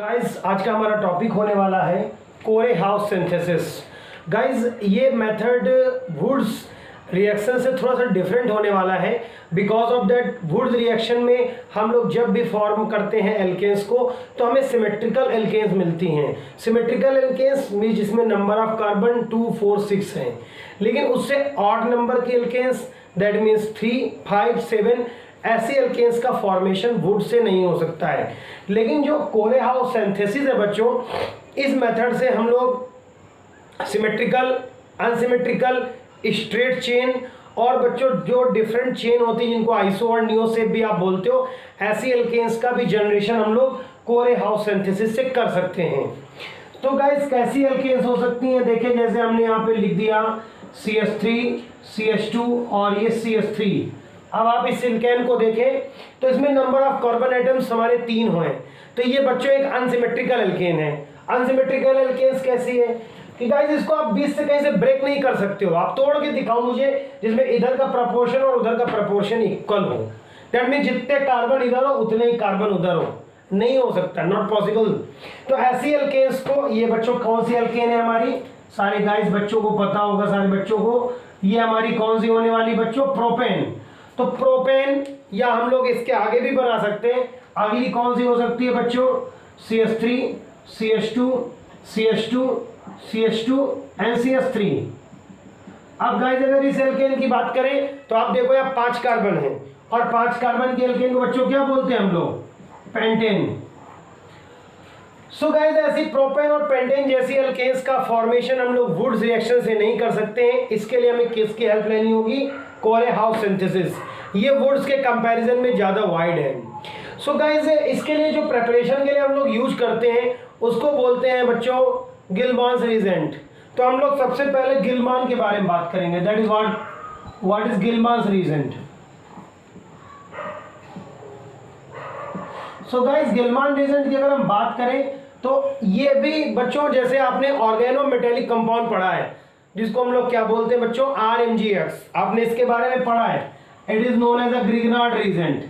Guys आज का हमारा टॉपिक होने वाला है कोरे हाउस सिंथेसिस। गाइस ये मेथड वुड्स रिएक्शन से थोड़ा सा डिफरेंट होने वाला है। Because of that Wurtz reaction में हम लोग जब भी फॉर्म करते हैं एल्केन्स को तो हमें सिमेट्रिकल एल्केन्स मिलती हैं। सिमेट्रिकल एल्केन्स मीन जिसमें नंबर ऑफ कार्बन 2, 4, 6 हैं, लेकिन उससे ऑड नंबर की एल्केन्स दैट मीन्स 3, 5, 7 ऐसी एल्केन्स का फॉर्मेशन वुड से नहीं हो सकता है। लेकिन जो कोरे हाउस सिंथेसिस है बच्चों, इस मेथड से हम लोग सिमेट्रिकल, अनसिमेट्रिकल, स्ट्रेट चेन और बच्चों जो डिफरेंट चेन होती है जिनको आइसो और नियो से भी आप बोलते हो, ऐसी एल्केन्स का भी जनरेशन हम लोग कोरे हाउस सिंथेसिस से कर सकते हैं। तो गाइस कैसी एल्केन्स हो सकती हैं देखिए, जैसे हमने यहाँ पे लिख दिया CH3, CH2 और ये CH3। अब आप इस एल्केन को देखें तो इसमें नंबर ऑफ कार्बन एटम्स हमारे 3 हुए, तो ये बच्चों एक अनसिमेट्रिकल एल्केन है। अनसिमेट्रिकल एल्केन्स कैसी है कि गाइस इसको आप बीच से कहीं से ब्रेक नहीं कर सकते हो। आप तोड़ के दिखाओ मुझे जिसमें इधर का प्रपोर्शन और उधर का प्रपोर्शन इक्वल हो। दैट मीन जितने कार्बन इधर हो उतने ही कार्बन उधर हो, नहीं हो सकता, नॉट पॉसिबल। तो ऐसी एल्केन्स को, ये बच्चों कौन सी एल्केन है हमारी, सारे गाइस बच्चों को पता होगा, सारे बच्चों को, ये हमारी कौन सी होने वाली बच्चों, प्रोपेन। तो प्रोपेन या हम लोग इसके आगे भी बना सकते हैं। अगली कौन सी हो सकती है बच्चों, CH3, CH2, CH2, CH2 and CH3। अब गाइस अगर इस एल्केन की बात करें तो आप देखो यहाँ 5 कार्बन है और 5 कार्बन के एल्केन को बच्चों क्या बोलते हैं हम लोग, पेंटेन। सो गाइस ऐसी प्रोपेन और पेंटेन जैसी एल्केन्स का फॉर्मेशन हम लोग वुड्स रिएक्शन से नहीं कर सकते हैं। इसके लिए हमें किसकी हेल्प लेनी होगी, कोरे हाउस सिंथेसिस। ये वुड्स के कंपैरिजन में ज़्यादा वाइड है। सो गाइस इसके लिए जो प्रेपरेशन के लिए हम लोग यूज करते हैं उसको बोलते हैं बच्चों गिलमान्स रीजेंट। तो हम लोग सबसे पहले गिलमान के बारे में बात करेंगे, that is what is Gilman's reagent. So guys Gilman reagent की अगर हम बात करें तो ये भी बच्चों जैसे आपने ऑर्गेनोमेटेलिक कंपाउंड पढ़ा है जिसको हम लोग क्या बोलते हैं बच्चों, RMgX, आपने इसके बारे में पढ़ा है। It is known as a Grignard reagent,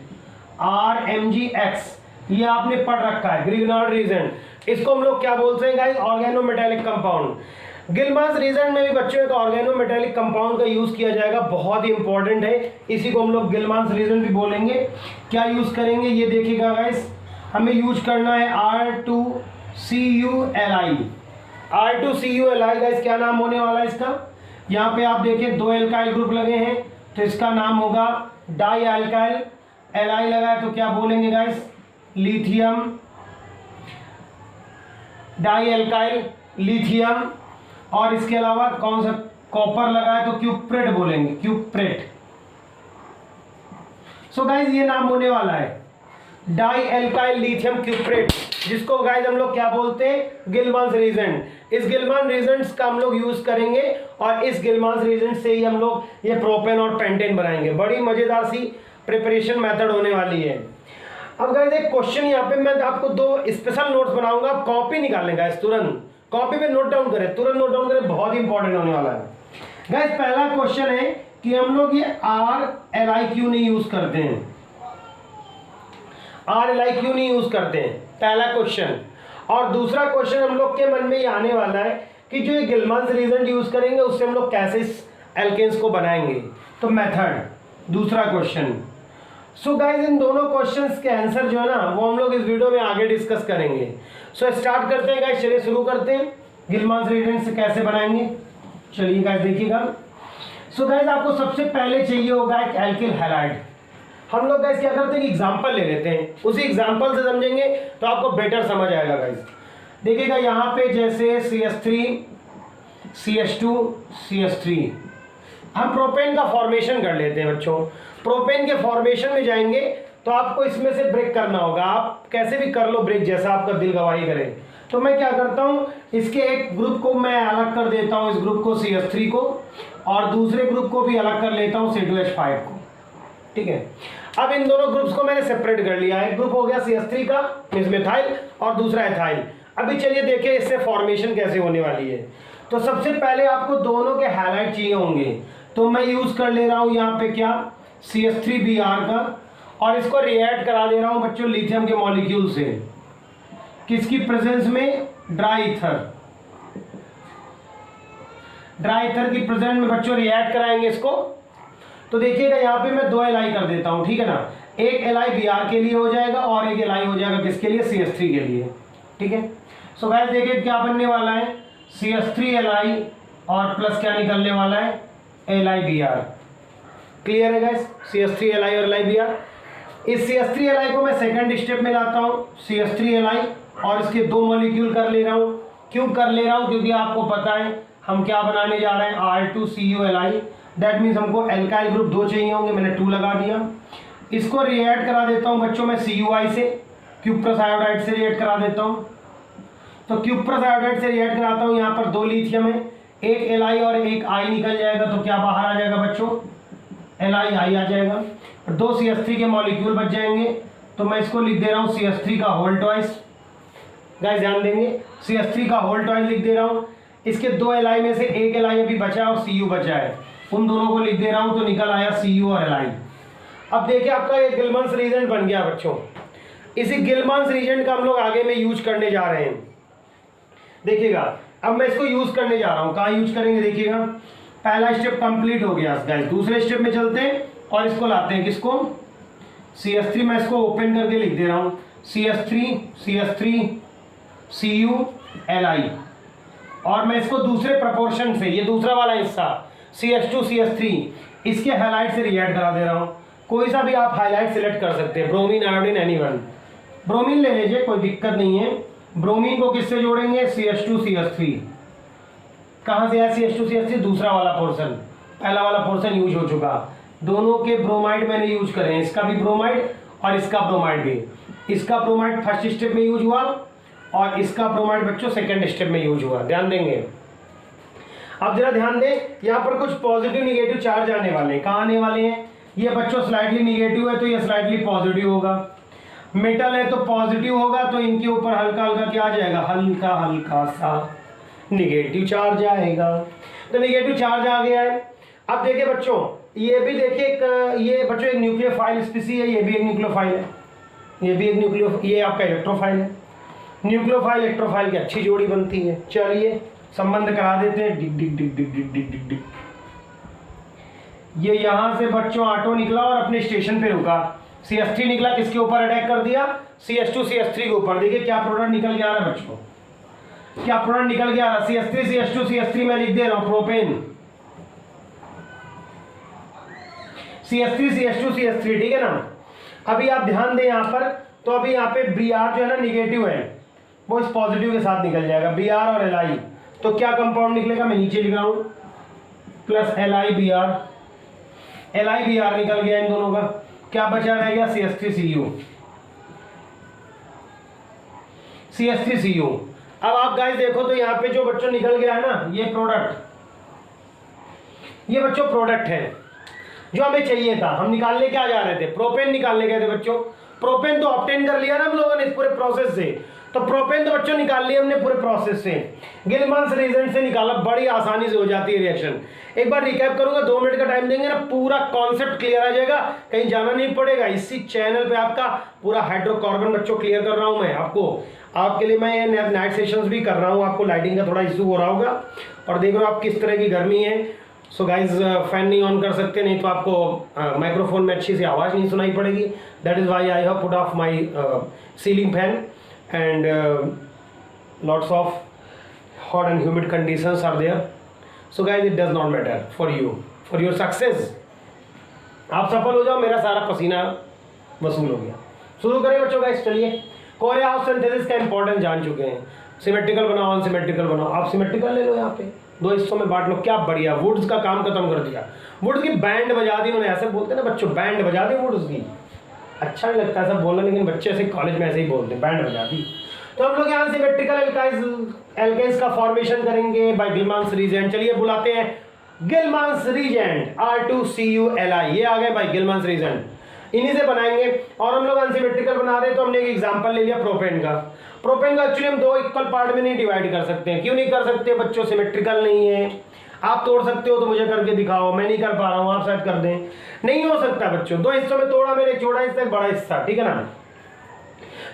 RMgX, ये आपने पढ़ रखा है ग्रिग्नार्ड रीजेंट। इसको हम लोग क्या बोलते हैं गाइस, ऑर्गेनोमेटेलिक कंपाउंड। गिलमान्स रीजेंट में भी बच्चों एक ऑर्गेनोमेटेलिक कंपाउंड का यूज किया जाएगा, बहुत ही इंपॉर्टेंट है, इसी को हम लोग गिलमान्स रीजेंट भी बोलेंगे। क्या यूज करेंगे ये देखिएगा गाइस, हमें यूज करना है R2CuLi। R2CuLi गाइस क्या नाम होने वाला है इसका, यहाँ पे आप देखिए 2 एल्काइल ग्रुप लगे हैं तो इसका नाम होगा डाई एल्काइल। Li लगा है तो क्या बोलेंगे guys, lithium, dialkyl lithium. और इसके अलावा कौन सा, कॉपर लगा है तो क्यूप्रेट बोलेंगे, क्यूप्रेट। सो गाइस ये नाम होने वाला है डाई एल्काइल लिथियम क्यूप्रेट, जिसको गाइस हम लोग क्या बोलते हैं, गिलमान्स रीजेंट। इस गिलमान रीजेंट्स का हम लोग यूज करेंगे और इस गिलमान्स रीजेंट से ही हम लोग ये प्रोपेन और पेंटेन बनाएंगे। बड़ी मजेदार सी प्रिपरेशन मेथड होने वाली है। अब गाइस एक क्वेश्चन यहाँ पे मैं आपको 2 स्पेशल नोट्स बनाऊंगा, आप कॉपी निकालें गाइस, तुरंत कॉपी पे नोट डाउन करें, तुरंत नोट डाउन करें, बहुत इंपॉर्टेंट होने वाला है। गाइस पहला क्वेश्चन है कि हम लोग ये RLi क्यों नहीं यूज करते हैं, RLi क्यों नहीं यूज करते हैं, पहला क्वेश्चन। और दूसरा क्वेश्चन हम लोग के मन में ये आने वाला है कि जो ये गिलमान्स रीजेंट यूज करेंगे उससे हम लोग कैसे इस एल्केन्स को बनाएंगे, तो मेथड, दूसरा क्वेश्चन। सो गाइस इन दोनों क्वेश्चंस के आंसर जो है ना वो हम लोग इस वीडियो में आगे डिस्कस करेंगे। सो स्टार्ट करते हैं गाइस, चलिए शुरू करते हैं, गिलमान्स रीजेंट से कैसे बनाएंगे। चलिए गाइस देखिएगा। सो गाइस आपको सबसे पहले चाहिए होगा एक एल्किल हैलाइड। हम लोग गाइस क्या करते हैं, एग्जाम्पल ले लेते हैं, उसी एग्जाम्पल से समझेंगे तो आपको बेटर समझ आएगा गाइस। देखिएगा यहाँ पे जैसे CH3, CH2, CH3, हम प्रोपेन का फॉर्मेशन कर लेते हैं बच्चों। प्रोपेन के फॉर्मेशन में जाएंगे तो आपको इसमें से ब्रेक करना होगा, आप कैसे भी कर लो ब्रेक, जैसा आपका दिल गवाही करे। तो मैं क्या करता हूँ, इसके एक ग्रुप को मैं अलग कर देता हूँ, इस ग्रुप को CH3 को, और दूसरे ग्रुप को भी अलग कर लेता हूँ C2H5 को, ठीक है। अब इन दोनों ग्रुप्स को मैंने सेपरेट कर लिया है, एक ग्रुप हो गया CH3 का मींस मिथाइल और दूसरा एथाइल। अभी चलिए देखिए इससे फॉर्मेशन कैसे होने वाली है। तो सबसे पहले आपको दोनों के हैलाइड चाहिए होंगे, तो मैं यूज कर ले रहा हूँ यहाँ पे क्या, CH3Br का, और इसको रिएक्ट करा दे रहा हूँ बच्चों लिथियम के मॉलिक्यूल से। किसकी प्रेजेंस में? Dry ether. ड्राई ईथर की प्रेजेंस में बच्चों रिएक्ट कराएंगे इसको। तो देखिएगा यहाँ पे मैं 2 Li कर देता हूँ, ठीक है ना। एक Li Br के लिए हो जाएगा और एक Li हो जाएगा किसके लिए? CH3 के लिए, ठीक है। सो गाइस देखिए क्या बनने वाला है, CH3Li और प्लस क्या निकलने वाला है? LiBr। क्लियर है गाइस? CH3Li और LiBr। इस CH3Li को मैं सेकंड स्टेप में लाता हूँ, CH3Li, और इसके 2 मॉलिक्यूल कर ले रहा हूँ। क्यों कर ले रहा हूँ? क्योंकि आपको पता है हम क्या बनाने जा रहे हैं, R2CuLi। दैट मीन्स हमको एल्काइल ग्रुप 2 चाहिए होंगे, मैंने 2 लगा दिया। इसको रिएक्ट करा देता हूँ बच्चों मैं CuI से, क्यूप्रस आयोडाइड से रिएक्ट करा देता हूँ। तो क्यूप्रस आयोडाइड से रिएक्ट कराता हूँ, यहाँ पर 2 लिथियम है, एक Li और एक I निकल जाएगा। तो क्या बाहर आ जाएगा बच्चों? LiI आ जाएगा। और 2 CH3 के मॉलिक्यूल बच जाएंगे। तो मैं इसको लिख दे रहा हूँ CH3 का होल ट्वाइस। गाइस ध्यान देंगे, CH3 का होल ट्वाइस लिख दे रहा हूँ। इसके 2 Li में से एक Li अभी बचा और Cu बचा है, उन दोनों को लिख दे रहा हूँ। तो निकल आया Cu और Li। अब देखिए आपका ये गिलमन्स रीजेंट बन गया बच्चों। इसी गिलमन्स रीजेंट का हम लोग आगे में यूज करने जा रहे हैं। देखिएगा अब मैं इसको यूज करने जा रहा हूँ। कहाँ यूज करेंगे? देखिएगा पहला स्टेप कंप्लीट हो गया गाइस। दूसरे स्टेप में चलते हैं और इसको लाते हैं, किसको? CH3। मैं इसको ओपन करके लिख दे रहा हूँ, CH3 CuLi। और मैं इसको दूसरे प्रोपोर्शन से, ये दूसरा वाला हिस्सा CH2 CH3, इसके हाइलाइट से रिएक्ट करा दे रहा हूँ। कोई सा भी आप हाइलाइट सिलेक्ट कर सकते हैं, ब्रोमीन, आयोडीन, एनीवन। ब्रोमीन ले लीजिए, कोई दिक्कत नहीं है। ब्रोमीन को किससे जोड़ेंगे? CH2 CH3। कहाँ से है CH2 CH3? दूसरा वाला पोर्शन, पहला वाला पोर्शन यूज हो चुका। दोनों के ब्रोमाइड मैंने यूज करे हैं, इसका भी ब्रोमाइड और इसका ब्रोमाइड भी। इसका ब्रोमाइड फर्स्ट स्टेप में यूज हुआ और इसका ब्रोमाइड बच्चों सेकंड स्टेप में यूज हुआ। ध्यान देंगे। अब जरा ध्यान दें, यहाँ पर कुछ पॉजिटिव निगेटिव चार्ज आने वाले हैं। कहाँ आने वाले हैं? ये बच्चों स्लाइटली निगेटिव है तो ये स्लाइटली पॉजिटिव होगा। मेटल है तो पॉजिटिव होगा, तो इनके ऊपर हल्का हल्का क्या आ जाएगा? हल्का हल्का सा निगेटिव चार्ज आएगा। तो निगेटिव चार्ज आ गया है। अब देखिए बच्चों, ये भी देखिए ये बच्चों एक न्यूक्लियोफाइल स्पीसी है, ये भी एक न्यूक्लियोफाइल है, ये भी एक ये आपका इलेक्ट्रोफाइल है। न्यूक्लियोफाइल इलेक्ट्रोफाइल की अच्छी जोड़ी बनती है। चलिए संबंध करा देते हैं। डिग डिग डिग डिग डिग डिग डिग डिग। ये यहां से बच्चों ऑटो निकला और अपने स्टेशन पे रुका। CH3 निकला, किसके ऊपर अटैक कर दिया? CH2 CH3 के ऊपर। देखिए क्या प्रोडक्ट निकल के आ रहा है बच्चों, क्या प्रोडक्ट निकल के आ रहा है? CH3 CH2 CH3 में लिख दे रहा हूं प्रोपेन, CH3 CH2 CH3, ठीक है ना। अभी आप ध्यान दें यहाँ पर, तो अभी यहाँ पे Br जो है ना निगेटिव है, वो इस पॉजिटिव के साथ निकल जाएगा, Br और Li। तो क्या कंपाउंड निकलेगा? मैं नीचे लिख रहा हूं, प्लस LiBr। LiBr निकल गया इन दोनों का। क्या बचा रह गया? CH3Cu। CH3Cu। अब आप गाइस देखो तो यहाँ पे जो बच्चों निकल गया है ना, ये प्रोडक्ट, ये बच्चों प्रोडक्ट है जो हमें चाहिए था। हम निकालने क्या जा रहे थे? प्रोपेन निकालने गए थे बच्चों। प्रोपेन तो ऑब्टेन कर लिया ना हम लोगों ने इस पूरे प्रोसेस से। तो प्रोपेन तो बच्चों निकाल लिया हमने पूरे प्रोसेस से, गिलमन्स रीजेंट से निकाला। बड़ी आसानी से हो जाती है रिएक्शन। एक बार रिकैप करूंगा, 2 मिनट का टाइम देंगे ना, पूरा कॉन्सेप्ट क्लियर आ जाएगा, कहीं जाना नहीं पड़ेगा। इसी चैनल पे आपका पूरा हाइड्रोकार्बन बच्चों क्लियर कर रहा हूं मैं आपको। आपके लिए मैं नाइट सेशंस भी कर रहा हूं। आपको लाइटिंग का थोड़ा इशू हो रहा होगा और देख रहे हो आप किस तरह की गर्मी है। सो गाइज फैन नहीं ऑन कर सकते, नहीं तो आपको माइक्रोफोन में अच्छी सी आवाज़ नहीं सुनाई पड़ेगी। That is why I have put of my ceiling fan and lots of hot and humid conditions are there. So guys, it does not matter for you, for your success. आप सफल हो जाओ, मेरा सारा पसीना वसूल हो गया। शुरू करें बच्चों गाइस, चलिए। कोरे हाउस सिंथेसिस का इंपॉर्टेंस जान चुके हैं। सिमेट्रिकल बनाओ, अनसिमेट्रिकल बनाओ। आप सिमेट्रिकल ले लो, यहाँ पे 2 हिस्सों में बांट लो। क्या बढ़िया, वुड्स का काम खत्म कर दिया। वुड्स की बैंड बजा दी उन्होंने, ऐसे बोलते हैं ना बच्चों, बैंड बजा दी वुड्स की। अच्छा नहीं लगता ऐसा बोलना, लेकिन बच्चे ऐसे कॉलेज में ऐसे ही बोलते हैं, बैंड बजा दी। तो हम लोग यहाँ सिमेट्रिकल एल्केन्स का फॉर्मेशन करेंगे बाय गिलमन्स रीजेंट। चलिए बुलाते हैं गिलमन्स रीजेंट, R2CuLi। ये आ गए बाय गिलमन्स रीजेंट, इन्हीं से बनाएंगे। और हम लोग अनसिमेट्रिकल बना रहे हैं, तो हमने एक एग्जांपल ले लिया प्रोपेन का। प्रोपेन का एक्चुअली हम 2 इक्वल पार्ट में नहीं डिवाइड कर सकते हैं। क्यों नहीं कर सकते बच्चों? सिमेट्रिकल नहीं है। आप तोड़ सकते हो तो मुझे करके दिखाओ, मैं नहीं कर पा रहा हूँ, आप शायद कर दें। नहीं हो सकता बच्चों, 2 हिस्सों में तोड़ा मैंने, एक छोटा हिस्सा एक बड़ा हिस्सा, ठीक है ना।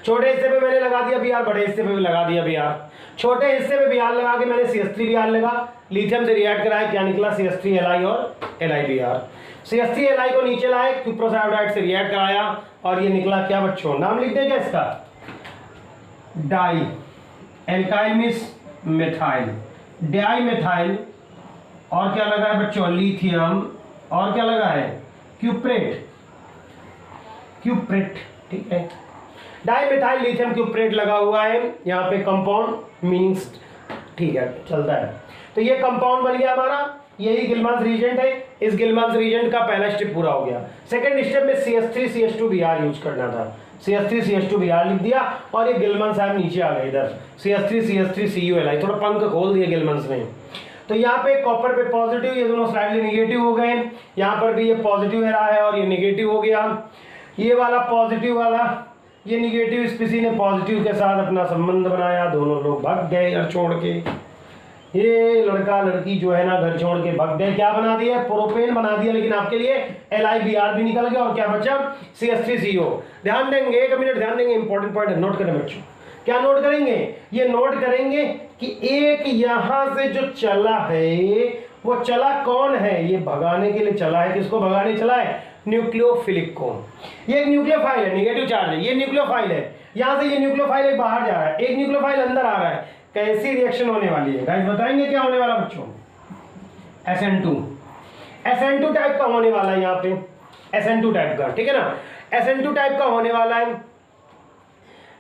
छोटे हिस्से पे मैंने लगा दिया Br, बड़े हिस्से पे भी लगा दिया Br। छोटे हिस्से पे Br लगा के मैंने CH3 Br लगा, लिथियम से रिएक्ट कराया, क्या निकला CH3 Li और LiBr। CH3 Li को नीचे लाए, क्यूप्रोस आयोडाइड से रिएक्ट कराया और ये निकला क्या बच्चों, नाम लिख दें क्या इसका, dialkyl means methyl, dimethyl. और क्या लगा है बच्चों, लिथियम, और क्या लगा है, क्यूप्रेट, क्यूप्रेट, ठीक है, डाई मिथाइल लिथियम क्यूप्रेट लगा हुआ है यहाँ पे, कंपाउंड मीनिंग्स, ठीक है चलता है। तो ये कंपाउंड बन गया हमारा, यही गिलमांस रीजेंट है। इस गिलमांस रीजेंट का पहला स्टेप पूरा हो गया। सेकंड स्टेप में CH3 CH2 Br यूज करना था, CH3 CH2 Br लिख दिया और ये गिलमांस साहब नीचे आ गए इधर, CH3 CH3 Cu Li, थोड़ा पंख खोल दिए गिलमांस में। तो यहाँ पे कॉपर पे पॉजिटिव, ये दोनों स्लाइडली निगेटिव हो गए, यहाँ पर भी ये पॉजिटिव रहा है और ये निगेटिव हो गया, ये वाला पॉजिटिव वाला, ये निगेटिव स्पीसी ने पॉजिटिव के साथ अपना संबंध बनाया, दोनों लोग भाग गए घर छोड़ के। ये लड़का लड़की जो है ना घर छोड़ के भाग गए, क्या बना दिया, प्रोपेन बना दिया, लेकिन आपके लिए LiBr भी निकल गया और क्या बचा, CH3CO। ध्यान देंगे, एक मिनट ध्यान देंगे, इंपॉर्टेंट पॉइंट नोट करें बच्चों। क्या नोट करेंगे, ये नोट करेंगे कि एक यहां से जो चला है वो चला कौन है, ये भगाने के लिए चला है, किसको भगाने चला है, न्यूक्लियोफिलिक को। ये एक न्यूक्लियोफाइल है, नेगेटिव चार्ज है, ये न्यूक्लियोफाइल है, यहां से ये न्यूक्लियोफाइल एक बाहर जा रहा है, एक न्यूक्लियोफाइल अंदर आ रहा है, कैसी रिएक्शन होने वाली है गाइस बताएंगे, क्या होने वाला बच्चों, SN2 टाइप का होने वाला है, यहाँ पे SN2 टाइप का, ठीक है ना, SN2 टाइप का होने वाला है।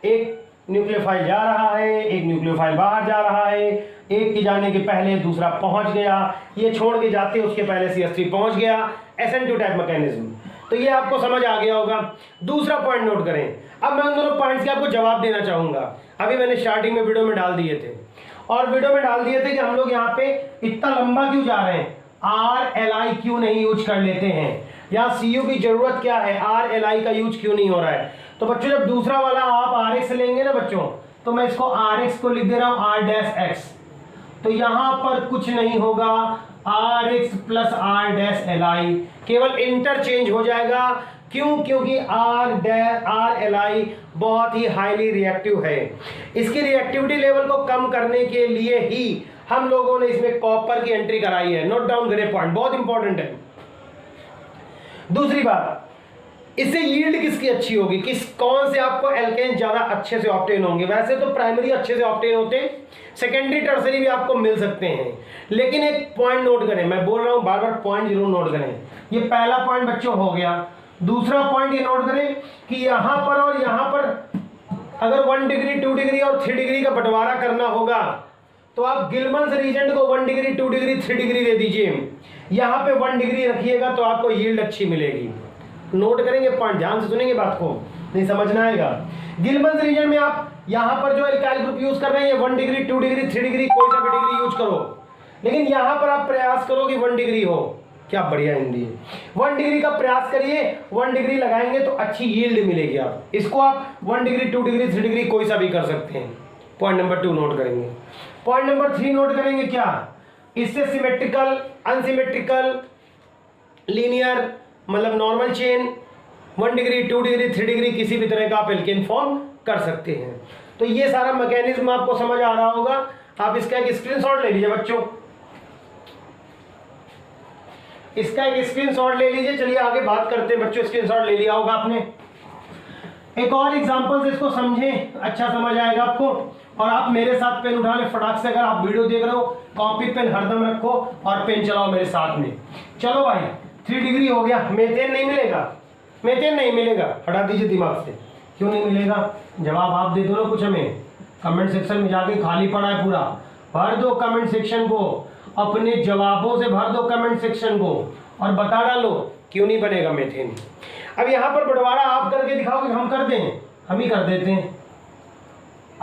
एक न्यूक्लियोफाइल जा रहा है, एक न्यूक्लियोफाइल बाहर जा रहा है, एक के जाने के पहले दूसरा पहुंच गया, ये छोड़ के जाते उसके पहले CH3 पहुंच गया, SN2 टाइप मैकेनिज्म। तो ये आपको समझ आ गया होगा। दूसरा पॉइंट नोट करें, अब मैं उन दोनों पॉइंट्स के आपको जवाब देना चाहूंगा। अभी मैंने स्टार्टिंग में वीडियो में डाल दिए थे, और वीडियो में डाल दिए थे कि हम लोग यहाँ पे इतना लंबा क्यों जा रहे हैं, RLi क्यों नहीं यूज कर लेते हैं, यहाँ Cu की जरूरत क्या है, RLi का यूज क्यों नहीं हो रहा है। तो बच्चों जब दूसरा वाला आप RX लेंगे ना बच्चों, तो मैं इसको RX को लिख दे रहा हूं R-X, तो यहां पर कुछ नहीं होगा, RX प्लस R-Li केवल इंटरचेंज हो जाएगा। क्यों, क्योंकि RLi बहुत ही हाईली रिएक्टिव है। इसकी रिएक्टिविटी लेवल को कम करने के लिए ही हम लोगों ने इसमें कॉपर की एंट्री कराई है। नोट डाउन करें, पॉइंट बहुत इंपॉर्टेंट है। दूसरी बात, इससे यील्ड किसकी अच्छी होगी, कौन से आपको एल्केन ज्यादा अच्छे से ऑब्टेन होंगे। वैसे तो प्राइमरी अच्छे से ऑब्टेन होते हैं, सेकेंडरी टर्सरी भी आपको मिल सकते हैं, लेकिन एक पॉइंट नोट करें, मैं बोल रहा हूं बार बार पॉइंट जरूर नोट करें। ये पहला पॉइंट बच्चों हो गया। दूसरा पॉइंट ये नोट करें कि यहां पर और यहां पर अगर 1 डिग्री 2 डिग्री और 3 डिग्री का बंटवारा करना होगा तो आप गिलमांस रीजेंट को 1 डिग्री 2 डिग्री 3 डिग्री दे दीजिए, यहां पे 1 डिग्री रखिएगा तो आपको यील्ड अच्छी मिलेगी। नोट करेंगे पॉइंट, ध्यान से सुनेंगे बात को, नहीं समझना आएगा। गिलमांस रीजन में आप यहां पर जो एल्काइल ग्रुप यूज कर रहे हैं 1 डिग्री 2 डिग्री 3 डिग्री कोई सा भी डिग्री यूज करो, लेकिन यहां पर आप प्रयास करो कि 1 डिग्री हो। क्या बढ़िया हिंदी है। 1 डिग्री का प्रयास करिए, 1 डिग्री लगाएंगे तो अच्छी यील्ड मिलेगी। आप इसको आप 1 डिग्री 2 डिग्री 3 डिग्री कोई सा भी कर सकते हैं। पॉइंट नंबर 2 नोट करेंगे। पॉइंट नंबर 3 नोट करेंगे, क्या इससे सिमेट्रिकल, अनसिमेट्रिकल, लीनियर मतलब normal chain 1 degree 2 degree 3 degree किसी भी तरह का आप एल्केन फॉर्म कर सकते हैं। तो ये सारा मैकेनिज्म आपको समझ आ रहा होगा। आप इसका एक स्क्रीनशॉट ले लीजिए बच्चों, इसका एक स्क्रीनशॉट ले लीजिए। चलिए आगे बात करते हैं बच्चों। स्क्रीनशॉट ले लिया होगा आपने। एक और एग्जांपल से इसको समझें, अच्छा समझ आएगा आपको। और आप मेरे साथ पेन उठा ले फटाक से, अगर आप वीडियो देख रहे हो कॉपी पेन हरदम रखो और पेन चलाओ मेरे साथ में। चलो भाई 3 डिग्री हो गया, मेथेन नहीं मिलेगा, मेथेन नहीं मिलेगा, हटा दीजिए दिमाग से। क्यों नहीं मिलेगा, जवाब आप दे दो ना कुछ हमें। कमेंट सेक्शन में जाके खाली पड़ा है पूरा, भर दो कमेंट सेक्शन को, अपने जवाबों से भर दो कमेंट सेक्शन को और बता डालो क्यों नहीं बनेगा मेथेन। अब यहाँ पर बंटवारा आप करके दिखाओगे, हम कर दें, हम ही कर देते हैं।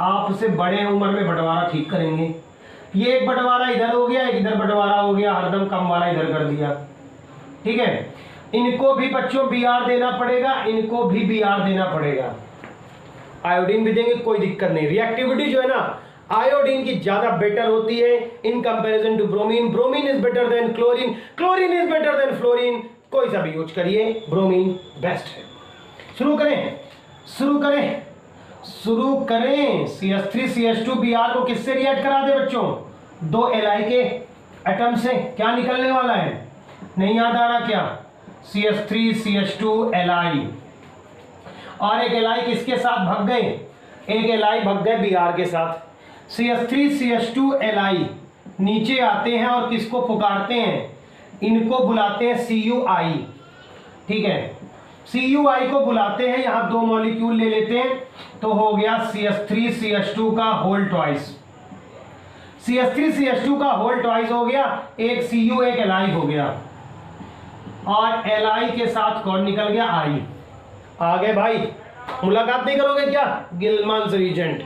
आपसे बड़े उम्र में बंटवारा ठीक करेंगे। ये एक बंटवारा इधर हो गया, एक इधर बंटवारा हो गया, हरदम कम वाला इधर कर दिया, ठीक है। इनको भी बच्चों Br देना पड़ेगा, इनको भी Br देना पड़ेगा। आयोडीन भी देंगे, कोई दिक्कत नहीं। रिएक्टिविटी जो है ना आयोडीन की ज्यादा बेटर होती है in comparison to bromine. Bromine is better than chlorine, chlorine is better than fluorine. कोई सा भी यूज करिए, ब्रोमीन बेस्ट है। शुरू करें, शुरू करें, शुरू करें। CH3CH2Br को किससे रिएक्ट करा दे बच्चों? 2 Li के एटम से। क्या निकलने वाला है? नहीं याद आ रहा क्या? CH3CH2Li। और एक Li किसके साथ भाग गए? एक Li भाग गए Br के साथ। CH3CH2Li नीचे आते हैं और किसको पुकारते हैं? इनको बुलाते हैं CuI। ठीक है, CuI को बुलाते हैं। यहां 2 मॉलिक्यूल ले लेते हैं तो हो गया CH3CH2 का होल ट्वाइस। CH3CH2 का होल ट्वाइस हो गया, एक Cu एक Li हो गया, और Li के साथ कौन निकल गया? I। आगे भाई मुलाकात नहीं करोगे क्या? गिलमन्स रीजेंट।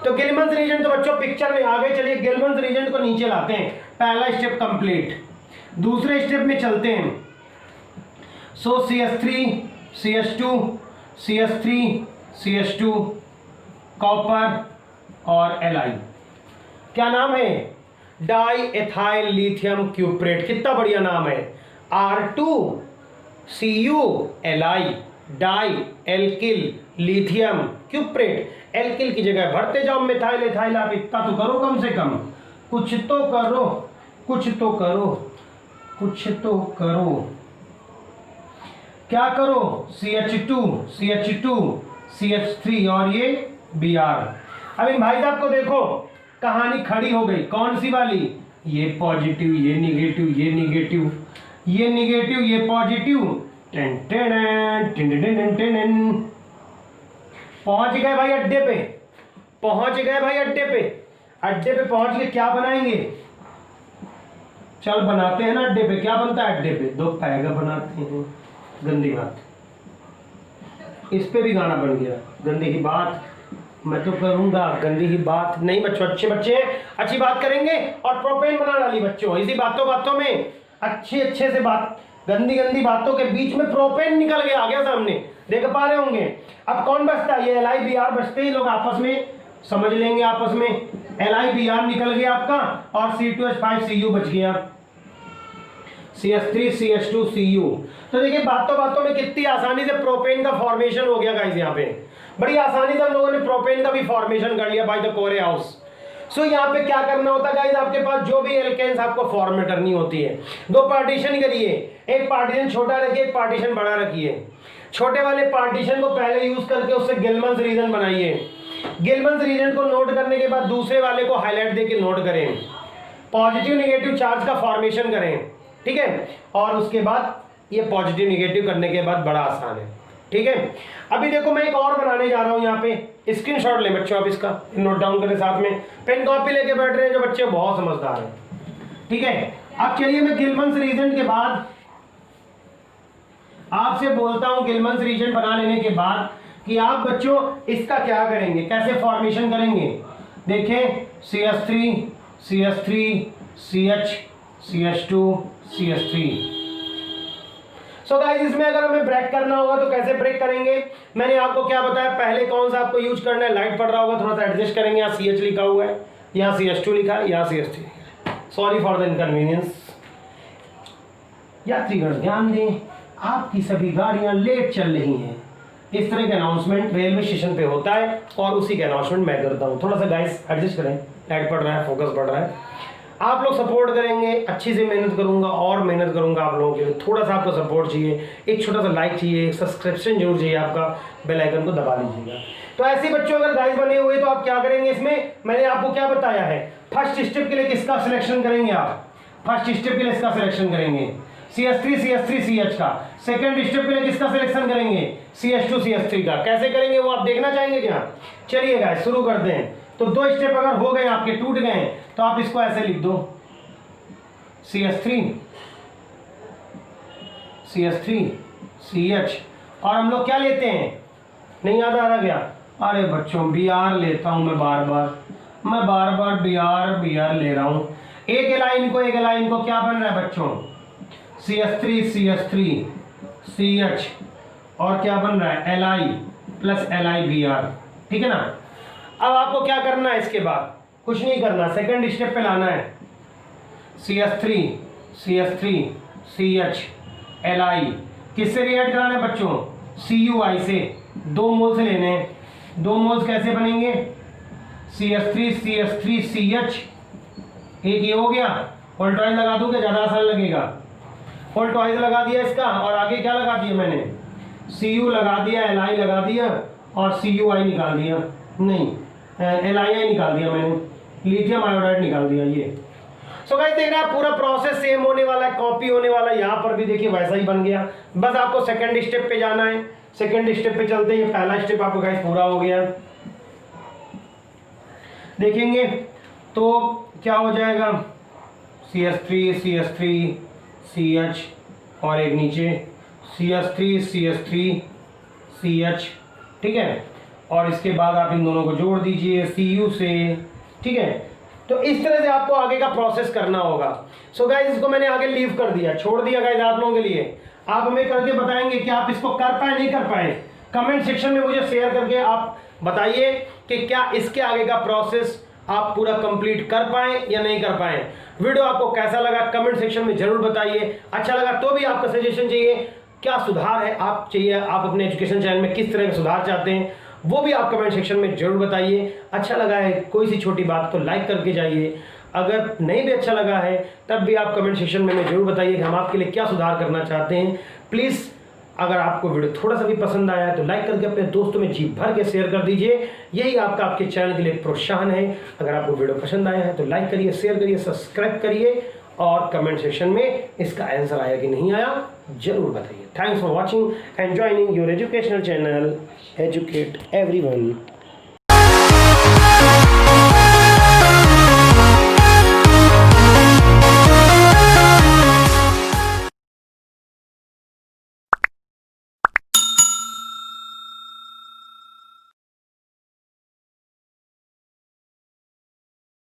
तो गिलमन्स रीजेंट तो बच्चों पिक्चर में आगे चलिए, गिलमन्स रीजेंट को नीचे लाते हैं। पहला स्टेप कंप्लीट। दूसरे स्टेप में चलते हैं। सो CH3CH2 CH3CH2 कॉपर और Li। क्या नाम है? Diethyl lithium cuprate. कितना बढ़िया नाम है। R2CuLi dialkyl lithium cuprate. Alkyl की जगह भरते जाओ मिथाइल एथाइल। आप इतना तो करो, कम से कम कुछ तो करो, कुछ तो करो, कुछ तो करो। क्या करो? CH2 CH3 और ये Br। अब इन भाई साहब को देखो, कहानी खड़ी हो गई। कौन सी वाली? ये पॉजिटिव, ये निगेटिव, ये निगेटिव, ये निगेटिव, ये पॉजिटिव। पहुंच गए भाई अड्डे पे, पहुंच गए भाई अड्डे पे। अड्डे पे पहुंच के क्या बनाएंगे? चल बनाते हैं ना अड्डे पे। क्या बनता है अड्डे पे? 2 पैगा बनाते हैं। गंदी बात, इस पे भी गाना बन गया। गंदी ही बात मैं तो करूंगा, गंदी ही बात नहीं बच्चों। अच्छे बच्चे अच्छी बात करेंगे और प्रोपेन बना डाली बच्चों। इसी बातों बातों में अच्छे से बात, गंदी गंदी बातों के बीच में प्रोपेन निकल गया, आ गया सामने। देख पा रहे होंगे। अब कौन बचता है? ये Li Br बचते ही लोग आपस में समझ लेंगे। आपस में Li Br निकल गया आपका और C2H5Cu बच गया। CH3CH2Cu। तो देखिए बातों बातों में कितनी आसानी से प्रोपेन का फॉर्मेशन हो गया गाइस। यहाँ पे बड़ी आसानी से हम लोगों ने प्रोपेन का भी फॉर्मेशन कर लिया बाय द कोरे हाउस। सो यहाँ पे क्या करना होता है गाइस? आपके पास जो भी एल्केन्स आपको फॉर्म में करनी होती है, 2 पार्टीशन करिए। एक पार्टीशन छोटा रखिए, एक पार्टीशन बड़ा रखिए। छोटे वाले पार्टीशन को पहले यूज करके उससे गिलमन्स रीजन बनाइए। गिलमन्स रीजन को नोट करने के बाद दूसरे वाले को हाईलाइट देके नोट करें। पॉजिटिव निगेटिव चार्ज का फॉर्मेशन करें। ठीक है, और उसके बाद ये पॉजिटिव निगेटिव करने के बाद बड़ा आसान है। ठीक है, अभी देखो मैं एक और बनाने जा रहा हूं। यहाँ पे स्क्रीनशॉट ले बच्चों, आप इसका नोट डाउन करें। साथ में पेन कॉपी लेके बैठ रहे हैं जो बच्चे बहुत समझदार हैं। ठीक है, अब चलिए मैं गिलमन्स रीजन के बाद आपसे बोलता हूं। गिलमन्स रीजन बना लेने के बाद कि आप बच्चों इसका क्या करेंगे, कैसे फॉर्मेशन करेंगे। देखें CH3 CH CH2 CH3। So guys इसमें अगर हमें ब्रेक करना होगा तो कैसे ब्रेक करेंगे? मैंने आपको क्या बताया, पहले कौन सा आपको यूज करना है। लाइट पड़ रहा होगा, थोड़ा सा एडजस्ट करेंगे। यहाँ CH लिखा हुआ है, यहाँ CH2 लिखा है, यहाँ CH3। Sorry for the inconvenience. यात्रीगण ध्यान दें, आपकी सभी गाड़ियां लेट चल रही हैं। इस तरह के अनाउंसमेंट रेलवे स्टेशन पे होता है और उसी के अनाउंसमेंट मैं करता हूँ। थोड़ा सा गाइस एडजस्ट करें, लाइट पड़ रहा है, फोकस बढ़ रहा है। आप लोग सपोर्ट करेंगे, अच्छी से मेहनत करूंगा और मेहनत करूंगा आप लोगों के लिए। थोड़ा सा आपको सपोर्ट चाहिए, एक छोटा सा लाइक चाहिए, एक सब्सक्रिप्शन जरूर चाहिए आपका। बेल आइकन को दबा लीजिएगा। तो ऐसे बच्चों अगर गाइस बने हुए तो आप क्या करेंगे? इसमें मैंने आपको क्या बताया है, फर्स्ट स्टेप के लिए किसका सिलेक्शन करेंगे आप? फर्स्ट स्टेप के लिए इसका सिलेक्शन करेंगे CH3CH3CH का। सेकंड स्टेप के लिए किसका सिलेक्शन करेंगे? CH2CH3 का। कैसे करेंगे वो आप देखना चाहेंगे क्या? चलिए गाइस शुरू करते हैं। तो 2 स्टेप अगर हो गए आपके, टूट गए, तो आप इसको ऐसे लिख दो CH3 CH और हम लोग क्या लेते हैं? नहीं याद आ रहा क्या? अरे बच्चों Br लेता हूं मैं बार बार Br ले रहा हूं। एक लाइन को क्या बन रहा है बच्चों? CH3 CH और क्या बन रहा है? Li plus Li Br। ठीक है ना? अब आपको क्या करना है? इसके बाद कुछ नहीं करना, सेकंड स्टेप पे लाना है। CH3 CH Li किससे रिएक्ट कराना है बच्चों? CuI से। 2 मोल से लेने हैं। 2 मोल्स कैसे बनेंगे, CH3CH3CH, एक ये हो गया। ऑल्टोइज लगा दूं क्या, ज़्यादा आसान लगेगा। ऑल्टोइज लगा दिया इसका, और आगे क्या लगा दिया मैंने, Cu लगा दिया, Li लगा दिया, और Cui निकाल दिया, नहीं Li निकाल दिया मैंने, लिथियम आयोडाइड निकाल दिया ये। सो गाइस देख रहे हैं पूरा प्रोसेस सेम होने वाला है, कॉपी होने वाला है। यहाँ पर भी देखिए वैसा ही बन गया, बस आपको सेकंड स्टेप पे जाना है। सेकंड स्टेप पे चलते हैं, पहला स्टेप आपको गाइस पूरा हो गया। देखेंगे तो क्या हो जाएगा, CH3CH3CH और एक नीचे CH3CH3CH, ठीक है। और इसके बाद आप इन दोनों को जोड़ दीजिए Cu से, ठीक है। तो इस तरह से आपको आगे का प्रोसेस करना होगा। सो गाइस इसको मैंने आगे लीव कर दिया, छोड़ दिया गाइस आप लोगों के लिए। आप हमें करके बताएंगे कि आप इसको कर पाए नहीं कर पाए। कमेंट सेक्शन में मुझे शेयर करके आप बताइए कि क्या इसके आगे का प्रोसेस आप पूरा कंप्लीट कर पाए या नहीं कर पाए। वीडियो आपको कैसा लगा कमेंट सेक्शन में जरूर बताइए। अच्छा लगा तो भी आपका सजेशन चाहिए, क्या सुधार है आप चाहिए, आप अपने एजुकेशन चैनल में किस तरह का सुधार चाहते हैं, वो भी आप कमेंट सेक्शन में जरूर बताइए। अच्छा लगा है कोई सी छोटी बात तो लाइक करके जाइए, अगर नहीं भी अच्छा लगा है तब भी आप कमेंट सेक्शन में जरूर बताइए कि हम आपके लिए क्या सुधार करना चाहते हैं। प्लीज़ अगर आपको वीडियो थोड़ा सा भी पसंद आया है तो लाइक करके अपने दोस्तों में जी भर के शेयर कर दीजिए, यही आपका आपके चैनल के लिए प्रोत्साहन है। अगर आपको वीडियो पसंद आया है तो लाइक करिए, शेयर करिए, सब्सक्राइब करिए, और कमेंट सेक्शन में इसका आंसर आया कि नहीं आया जरूर बताइए। Thanks for watching and joining your educational channel educate everyone.